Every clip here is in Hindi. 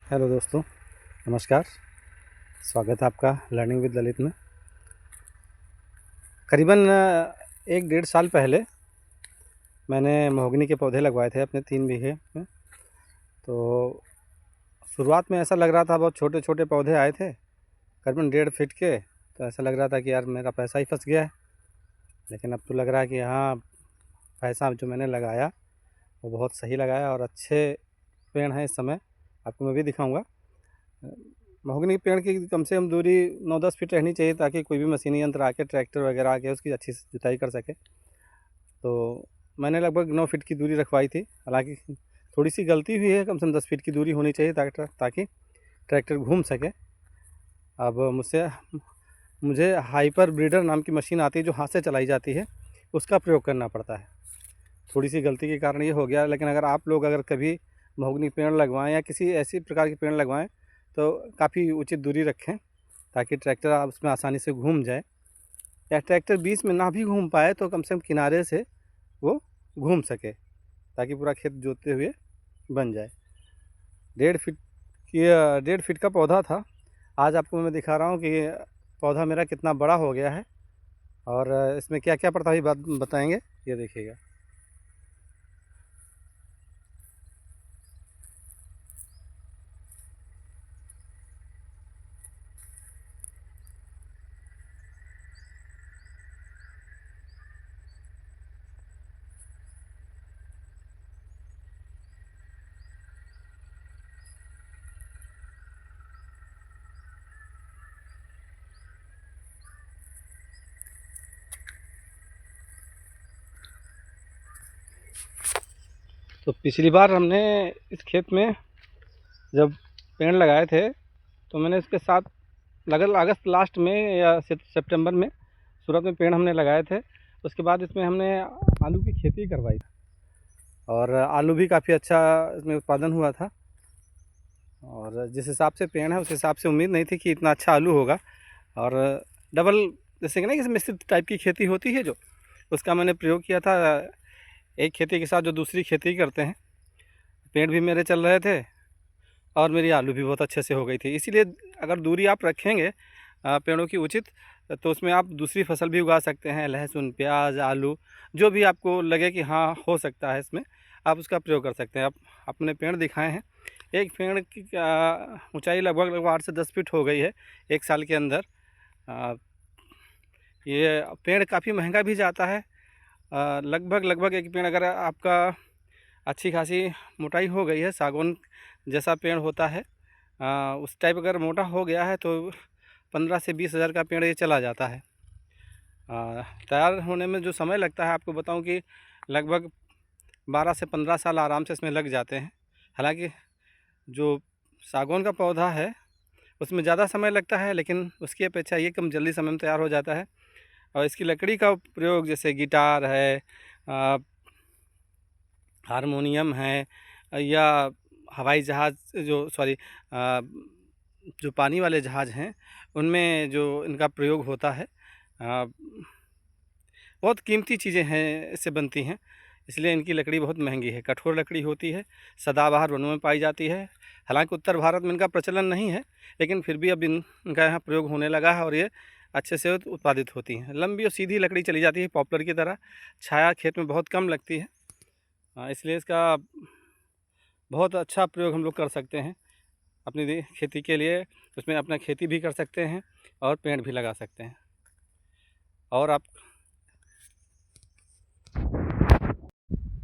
हेलो दोस्तों, नमस्कार। स्वागत है आपका लर्निंग विद ललित में। करीबन 1 डेढ़ साल पहले मैंने महोगनी के पौधे लगवाए थे अपने 3 बीघे में। तो शुरुआत में ऐसा लग रहा था, बहुत छोटे छोटे पौधे आए थे करीबन 1.5 फीट के। तो ऐसा लग रहा था कि यार मेरा पैसा ही फंस गया है। लेकिन अब तो लग रहा है कि हाँ, पैसा जो मैंने लगाया वो बहुत सही लगाया और अच्छे पेड़ हैं। इस समय आपको मैं भी दिखाऊंगा। महोगनी के पेड़ की कम से कम दूरी 9-10 फीट रहनी चाहिए, ताकि कोई भी मशीनी यंत्र आके, ट्रैक्टर वगैरह आके उसकी अच्छी से जुताई कर सके। तो मैंने लगभग 9 फीट की दूरी रखवाई थी। हालांकि थोड़ी सी गलती हुई है, कम से कम 10 फीट की दूरी होनी चाहिए ताकि ट्रैक्टर घूम सके। अब मुझे हाइपर ब्रीडर नाम की मशीन आती है, जो हाथ से चलाई जाती है, उसका प्रयोग करना पड़ता है। थोड़ी सी गलती के कारण ये हो गया। लेकिन अगर कभी महोगनी पेड़ लगवाएं या किसी ऐसी प्रकार के पेड़ लगवाएं तो काफ़ी उचित दूरी रखें, ताकि ट्रैक्टर आप उसमें आसानी से घूम जाए। या ट्रैक्टर बीच में ना भी घूम पाए तो कम से कम किनारे से वो घूम सके, ताकि पूरा खेत जोतते हुए बन जाए। 1.5 फीट की 1.5 फीट का पौधा था। आज आपको मैं दिखा रहा हूँ कि पौधा मेरा कितना बड़ा हो गया है और इसमें क्या क्या पड़ता है बात बताएंगे, ये देखिएगा। तो पिछली बार हमने इस खेत में जब पेड़ लगाए थे, तो मैंने इसके साथ लगभग अगस्त लास्ट में या सितंबर में सूरत में पेड़ हमने लगाए थे। उसके बाद इसमें हमने आलू की खेती करवाई और आलू भी काफ़ी अच्छा इसमें उत्पादन हुआ था। और जिस हिसाब से पेड़ है उस हिसाब से उम्मीद नहीं थी कि इतना अच्छा आलू होगा। और डबल, जैसे कि ना कि मिश्रित टाइप की खेती होती है जो, उसका मैंने प्रयोग किया था। एक खेती के साथ जो दूसरी खेती करते हैं, पेड़ भी मेरे चल रहे थे और मेरी आलू भी बहुत अच्छे से हो गई थी। इसीलिए अगर दूरी आप रखेंगे पेड़ों की उचित, तो उसमें आप दूसरी फसल भी उगा सकते हैं। लहसुन, प्याज, आलू, जो भी आपको लगे कि हाँ हो सकता है इसमें, आप उसका प्रयोग कर सकते हैं। आप अपने पेड़ दिखाए हैं। एक पेड़ की ऊंचाई लगभग 8 से 10 फीट हो गई है 1 साल के अंदर। अ, ये पेड़ काफ़ी महंगा भी जाता है। लगभग एक पेड़ अगर आपका अच्छी खासी मोटाई हो गई है, सागौन जैसा पेड़ होता है, उस टाइप अगर मोटा हो गया है, तो 15 से 20 हज़ार का पेड़ ये चला जाता है। तैयार होने में जो समय लगता है, आपको बताऊं कि लगभग 12 से 15 साल आराम से इसमें लग जाते हैं। हालांकि जो सागौन का पौधा है उसमें ज़्यादा समय लगता है, लेकिन उसकी अपेक्षा ये कम जल्दी समय में तैयार हो जाता है। और इसकी लकड़ी का प्रयोग जैसे गिटार है, हारमोनियम है, या हवाई जहाज़ जो पानी वाले जहाज़ हैं, उनमें जो इनका प्रयोग होता है, बहुत कीमती चीज़ें हैं इससे बनती हैं। इसलिए इनकी लकड़ी बहुत महंगी है, कठोर लकड़ी होती है, सदाबहार वनों में पाई जाती है। हालांकि उत्तर भारत में इनका प्रचलन नहीं है, लेकिन फिर भी अब इनका यहाँ प्रयोग होने लगा है और ये अच्छे से उत्पादित होती हैं। लंबी और सीधी लकड़ी चली जाती है पॉपुलर की तरह। छाया खेत में बहुत कम लगती है, इसलिए इसका बहुत अच्छा प्रयोग हम लोग कर सकते हैं अपनी खेती के लिए। उसमें अपना खेती भी कर सकते हैं और पेड़ भी लगा सकते हैं। और आप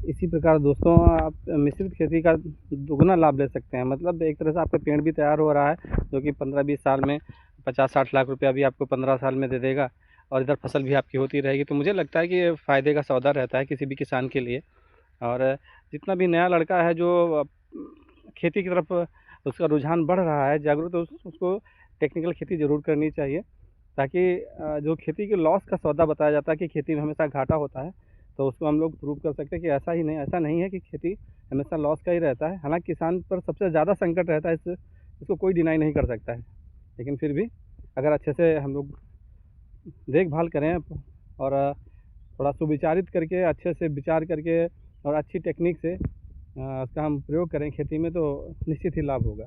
इसी प्रकार दोस्तों, आप मिश्रित खेती का दुगना लाभ ले सकते हैं। मतलब एक तरह से आपका पेड़ भी तैयार हो रहा है, जो कि 15-20 साल में 50-60 लाख रुपया भी आपको 15 साल में दे देगा, और इधर फसल भी आपकी होती रहेगी। तो मुझे लगता है कि ये फ़ायदे का सौदा रहता है किसी भी किसान के लिए। और जितना भी नया लड़का है जो खेती की तरफ उसका रुझान बढ़ रहा है, जागरूक, तो उसको टेक्निकल खेती ज़रूर करनी चाहिए। ताकि जो खेती के लॉस का सौदा बताया जाता है कि खेती में हमेशा घाटा होता है, तो उसको हम लोग प्रूव कर सकते हैं कि ऐसा नहीं है कि खेती हमेशा लॉस का ही रहता है। हालांकि किसान पर सबसे ज़्यादा संकट रहता है, इसको कोई डिनाई नहीं कर सकता है। लेकिन फिर भी अगर अच्छे से हम लोग देखभाल करें और थोड़ा सुविचारित करके, अच्छे से विचार करके और अच्छी टेक्निक से उसका हम प्रयोग करें खेती में, तो निश्चित ही लाभ होगा।